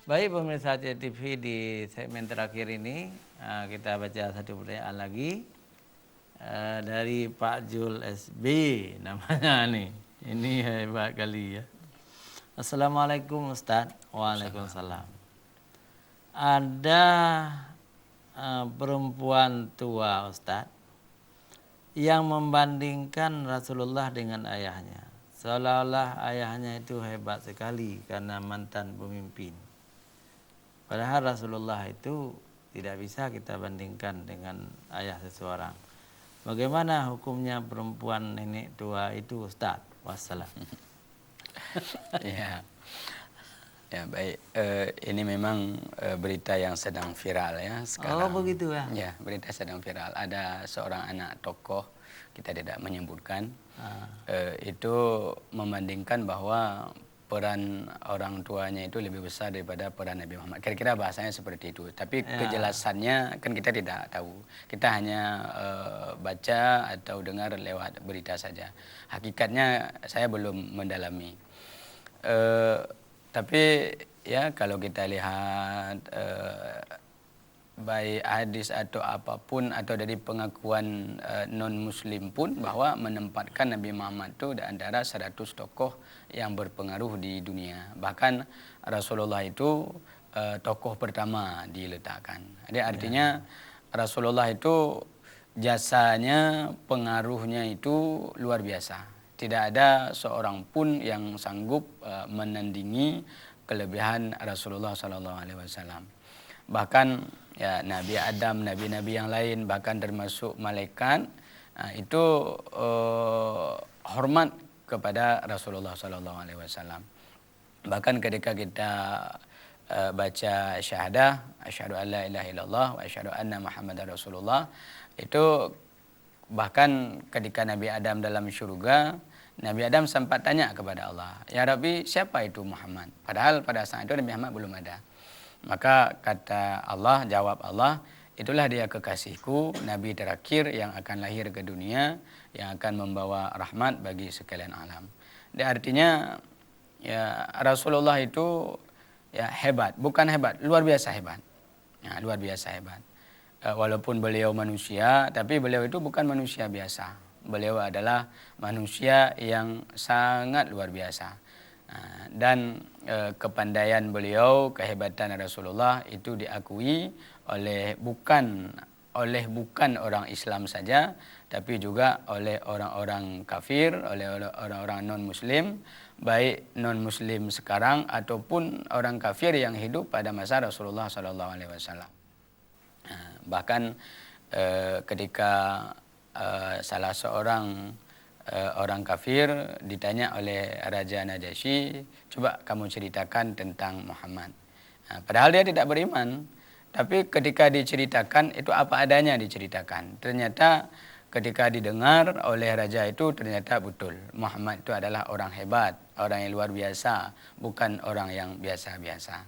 Baik pemirsa CTV, di segmen terakhir ini kita baca satu pertanyaan lagi dari Pak Jul SB namanya nih. Ini hebat kali ya. Assalamualaikum Ustadz. Waalaikumsalam. Ada perempuan tua Ustadz yang membandingkan Rasulullah dengan ayahnya. Seolah-olah ayahnya itu hebat sekali karena mantan pemimpin. Padahal Rasulullah itu tidak bisa kita bandingkan dengan ayah seseorang. Bagaimana hukumnya perempuan nenek tua itu Ustaz? Wassalam. Ya, ya baik. Ini memang berita yang sedang viral ya sekarang. Oh begitu ya? Ya, berita sedang viral. Ada seorang anak tokoh, kita tidak menyebutkan, itu membandingkan bahwa peran orang tuanya itu lebih besar daripada peran Nabi Muhammad. Kira-kira bahasanya seperti itu. Tapi kejelasannya kan kita tidak tahu. Kita hanya baca atau dengar lewat berita saja. Hakikatnya saya belum mendalami. Tapi ya kalau kita lihat baik hadis atau apapun atau dari pengakuan non-muslim pun bahwa menempatkan Nabi Muhammad itu di antara 100 tokoh yang berpengaruh di dunia. Bahkan Rasulullah itu tokoh pertama diletakkan. Jadi artinya Rasulullah itu jasanya, pengaruhnya itu luar biasa. Tidak ada seorang pun yang sanggup menandingi kelebihan Rasulullah SAW. Bahkan ya Nabi Adam, nabi-nabi yang lain, bahkan termasuk malaikat itu hormat kepada Rasulullah SAW. Bahkan ketika kita baca syahadah, asyhadu an la ilaha illallah wa asyhadu anna Muhammadar Rasulullah, itu bahkan ketika Nabi Adam dalam syurga, Nabi Adam sempat tanya kepada Allah, "Ya Rabbi, siapa itu Muhammad?" Padahal pada saat itu Nabi Muhammad belum ada. Maka kata Allah, jawab Allah, "Itulah dia kekasihku, Nabi terakhir yang akan lahir ke dunia, yang akan membawa rahmat bagi sekalian alam." Dan artinya ya Rasulullah itu ya hebat, bukan hebat, luar biasa hebat. Ya, luar biasa hebat. Walaupun beliau manusia, tapi beliau itu bukan manusia biasa. Beliau adalah manusia yang sangat luar biasa. Dan kepandaian beliau, kehebatan Rasulullah itu diakui oleh bukan orang Islam saja, tapi juga oleh orang-orang kafir, oleh orang-orang non-muslim, baik non-muslim sekarang ataupun orang kafir yang hidup pada masa Rasulullah SAW. Bahkan ketika salah seorang orang kafir ditanya oleh Raja Najasyi, "Coba kamu ceritakan tentang Muhammad." Padahal dia tidak beriman, tapi ketika diceritakan itu apa adanya diceritakan. Ternyata ketika didengar oleh raja itu ternyata betul Muhammad itu adalah orang hebat, orang yang luar biasa, bukan orang yang biasa-biasa.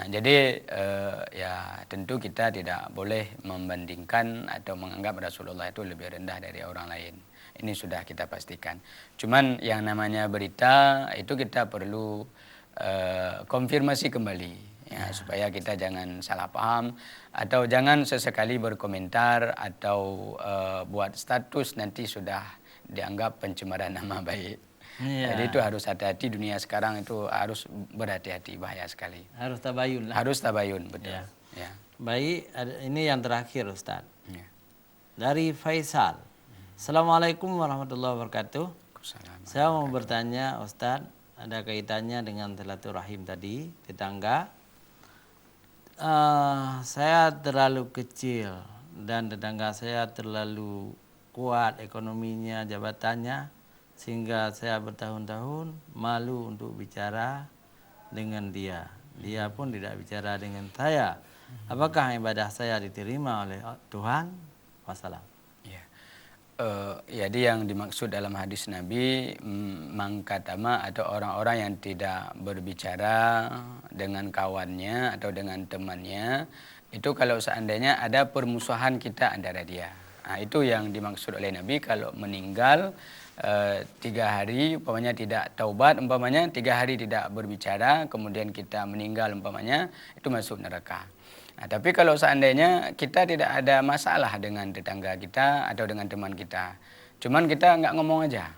Jadi ya tentu kita tidak boleh membandingkan atau menganggap Rasulullah itu lebih rendah dari orang lain. Ini sudah kita pastikan. Cuman yang namanya berita itu kita perlu konfirmasi kembali ya, supaya kita jangan salah paham atau jangan sesekali berkomentar atau buat status nanti sudah dianggap pencemaran nama baik. Jadi itu harus hati-hati, dunia sekarang itu harus berhati-hati, bahaya sekali. Harus tabayun lah. Harus tabayun, betul. Ya. Baik, ini yang terakhir Ustaz. Ya. Dari Faisal. Assalamualaikum warahmatullahi wabarakatuh. Saya mau bertanya Ustaz, ada kaitannya dengan silaturahim tadi, tetangga. Saya terlalu kecil dan tetangga saya terlalu kuat ekonominya, jabatannya, sehingga saya bertahun-tahun malu untuk bicara dengan dia. Dia pun tidak bicara dengan saya. Apakah ibadah saya diterima oleh Tuhan? Wassalam. Jadi yang dimaksud dalam hadis Nabi mangkatama atau orang-orang yang tidak berbicara dengan kawannya atau dengan temannya, itu kalau seandainya ada permusuhan kita antara dia. Itu yang dimaksud oleh Nabi, kalau meninggal 3 hari umpamanya tidak taubat, umpamanya 3 hari tidak berbicara, kemudian kita meninggal umpamanya, itu masuk neraka. Nah, tapi kalau seandainya kita tidak ada masalah dengan tetangga kita atau dengan teman kita, cuman kita nggak ngomong aja,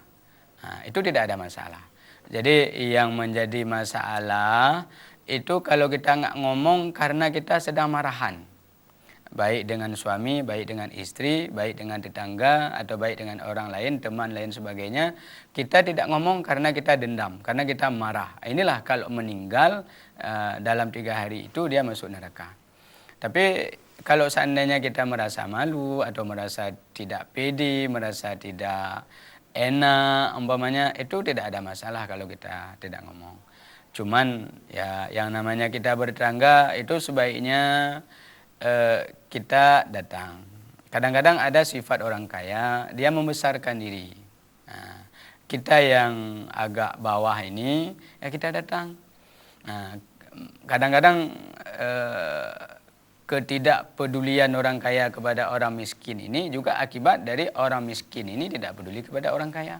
nah, itu tidak ada masalah. Jadi yang menjadi masalah itu kalau kita nggak ngomong karena kita sedang marahan. Baik dengan suami, baik dengan istri, baik dengan tetangga, atau baik dengan orang lain, teman lain sebagainya. Kita tidak ngomong karena kita dendam, karena kita marah. Inilah kalau meninggal dalam 3 hari itu dia masuk neraka. Tapi kalau seandainya kita merasa malu atau merasa tidak pede, merasa tidak enak, umpamanya itu tidak ada masalah kalau kita tidak ngomong. Cuman ya yang namanya kita bertetangga itu sebaiknya kita datang. Kadang-kadang ada sifat orang kaya, dia membesarkan diri. Nah, kita yang agak bawah ini, ya kita datang. Nah, kadang-kadang ketidakpedulian orang kaya kepada orang miskin ini juga akibat dari orang miskin ini tidak peduli kepada orang kaya.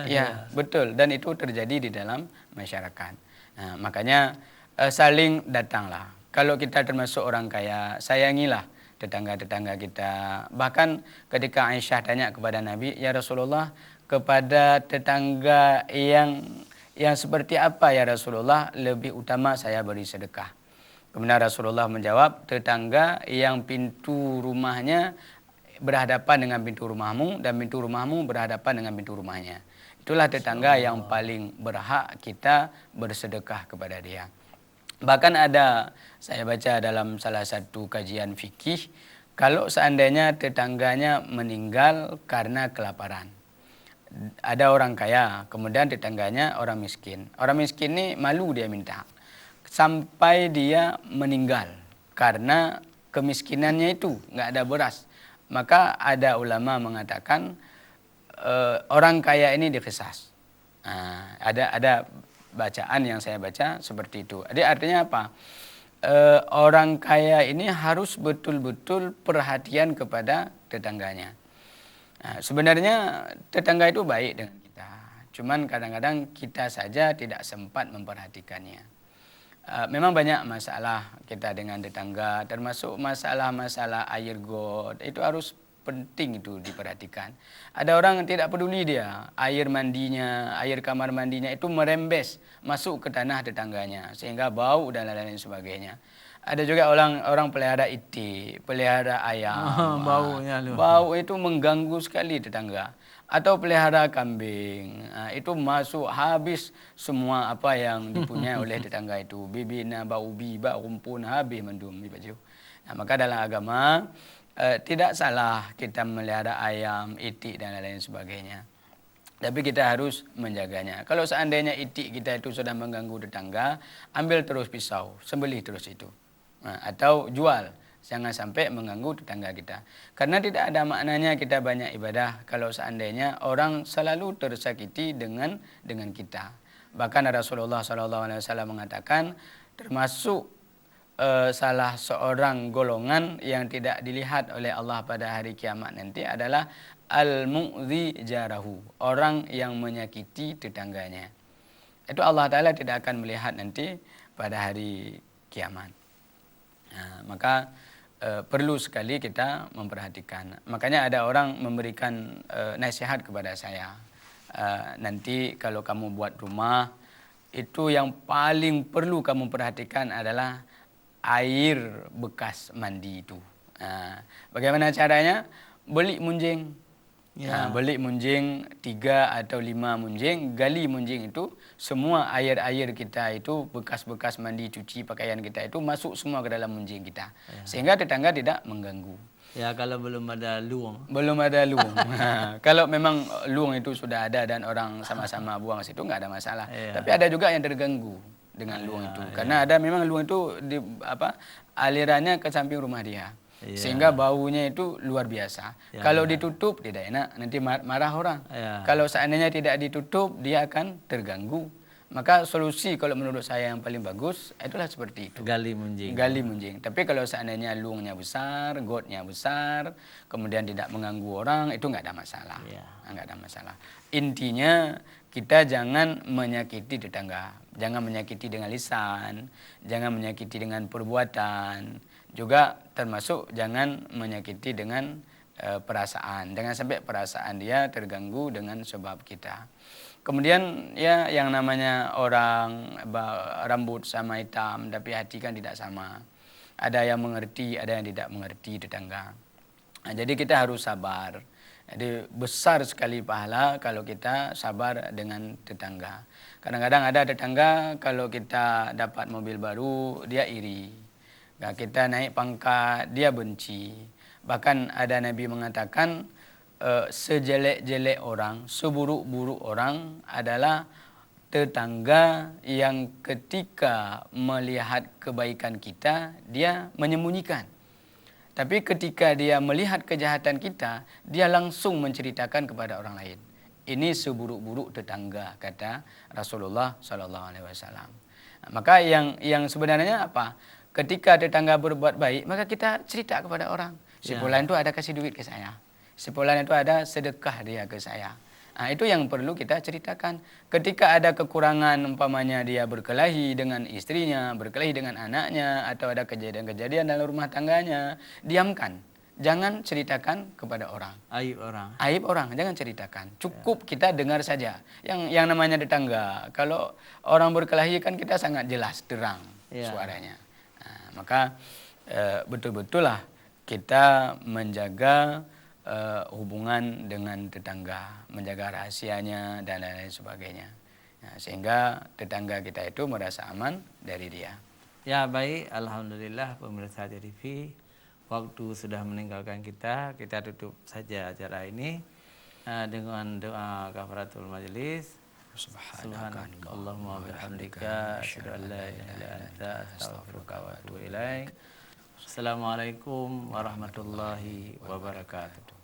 Ya, betul. Dan itu terjadi di dalam masyarakat. Nah, makanya saling datanglah. Kalau kita termasuk orang kaya, sayangilah tetangga-tetangga kita. Bahkan ketika Aisyah tanya kepada Nabi, "Ya Rasulullah, kepada tetangga yang seperti apa ya Rasulullah lebih utama saya beri sedekah?" Kemudian Rasulullah menjawab, tetangga yang pintu rumahnya berhadapan dengan pintu rumahmu dan pintu rumahmu berhadapan dengan pintu rumahnya. Itulah tetangga yang paling berhak kita bersedekah kepada dia. Bahkan ada, saya baca dalam salah satu kajian fikih, kalau seandainya tetangganya meninggal karena kelaparan. Ada orang kaya, kemudian tetangganya orang miskin. Orang miskin ini malu dia minta. Sampai dia meninggal karena kemiskinannya itu, nggak ada beras. Maka ada ulama mengatakan orang kaya ini dikisas. Ada bacaan yang saya baca seperti itu. Jadi artinya apa? Orang kaya ini harus betul-betul perhatian kepada tetangganya. Nah, sebenarnya tetangga itu baik dengan kita. Cuman kadang-kadang kita saja tidak sempat memperhatikannya. Memang banyak masalah kita dengan tetangga, termasuk masalah-masalah air got. Itu harus penting itu diperhatikan. Ada orang yang tidak peduli dia, air mandinya, air kamar mandinya itu merembes masuk ke tanah tetangganya sehingga bau dan lain-lain sebagainya. Ada juga orang pelihara itik, pelihara ayam. Baunya lu. Bau itu mengganggu sekali tetangga. Atau pelihara kambing, itu masuk habis semua apa yang dipunyai oleh tetangga itu. Bibina, bau biba, rumpun habis mendum di baju. Nah, maka dalam agama tidak salah kita melihara ayam, itik dan lain-lain sebagainya. Tapi kita harus menjaganya. Kalau seandainya itik kita itu sudah mengganggu tetangga, ambil terus pisau, sembelih terus itu. Atau jual, jangan sampai mengganggu tetangga kita. Karena tidak ada maknanya kita banyak ibadah kalau seandainya orang selalu tersakiti dengan kita. Bahkan Rasulullah SAW mengatakan termasuk salah seorang golongan yang tidak dilihat oleh Allah pada hari kiamat nanti adalah al-mu'zi jarahu, orang yang menyakiti tetangganya. Itu Allah Ta'ala tidak akan melihat nanti pada hari kiamat. Nah, maka perlu sekali kita memperhatikan. Makanya ada orang memberikan nasihat kepada saya. Nanti kalau kamu buat rumah, itu yang paling perlu kamu perhatikan adalah air bekas mandi itu. Bagaimana caranya? Beli munjing. Beli munjing 3 atau 5 munjing, gali munjing itu, semua air-air kita itu, bekas-bekas mandi cuci pakaian kita itu masuk semua ke dalam munjing kita. Sehingga tetangga tidak mengganggu. Ya, kalau belum ada luang. Belum ada luang. Kalau memang luang itu sudah ada dan orang sama-sama buang situ nggak ada masalah. Tapi ada juga yang terganggu dengan luang itu. Karena ada memang luang itu alirannya ke samping rumah dia. Sehingga baunya itu luar biasa. Kalau ditutup tidak enak, nanti marah orang. Kalau seandainya tidak ditutup, dia akan terganggu. Maka solusi kalau menurut saya yang paling bagus itulah seperti itu. Gali munjing. Gali munjing. Tapi kalau seandainya luangnya besar, gotnya besar, kemudian tidak mengganggu orang, itu nggak ada masalah. Ya. Nggak ada masalah. Intinya kita jangan menyakiti tetangga, jangan menyakiti dengan lisan, jangan menyakiti dengan perbuatan, juga termasuk jangan menyakiti dengan perasaan. Jangan sampai perasaan dia terganggu dengan sebab kita. Kemudian ya yang namanya orang rambut sama hitam tapi hati kan tidak sama. Ada yang mengerti, ada yang tidak mengerti tetangga. Nah, jadi kita harus sabar. Jadi besar sekali pahala kalau kita sabar dengan tetangga. Kadang-kadang ada tetangga kalau kita dapat mobil baru dia iri. Nah, kita naik pangkat dia benci. Bahkan ada Nabi mengatakan sejelek-jelek orang, seburuk-buruk orang adalah tetangga yang ketika melihat kebaikan kita, dia menyembunyikan. Tapi ketika dia melihat kejahatan kita, dia langsung menceritakan kepada orang lain. Ini seburuk-buruk tetangga, kata Rasulullah SAW. Maka yang sebenarnya apa? Ketika tetangga berbuat baik, maka kita cerita kepada orang. Si fulan itu ada kasih duit ke saya. Si fulan itu ada sedekah dia ke saya. Nah, itu yang perlu kita ceritakan. Ketika ada kekurangan, umpamanya dia berkelahi dengan istrinya, berkelahi dengan anaknya, atau ada kejadian-kejadian dalam rumah tangganya, diamkan. Jangan ceritakan kepada orang. Aib orang. Aib orang, jangan ceritakan. Cukup kita dengar saja. Yang namanya tetangga, kalau orang berkelahi kan kita sangat jelas, terang suaranya. Nah, maka betul-betul lah kita menjaga hubungan dengan tetangga, menjaga rahasianya dan lain-lain sebagainya. Nah, sehingga tetangga kita itu merasa aman dari dia. Ya baik, alhamdulillah pemirsa TV, waktu sudah meninggalkan kita tutup saja acara ini dengan doa kafaratul majelis. Subhanakallahumma bihamdika asyhadu an la ilaha illa anta astaghfiruka wa atubu ilaik. Assalamualaikum warahmatullahi wabarakatuh.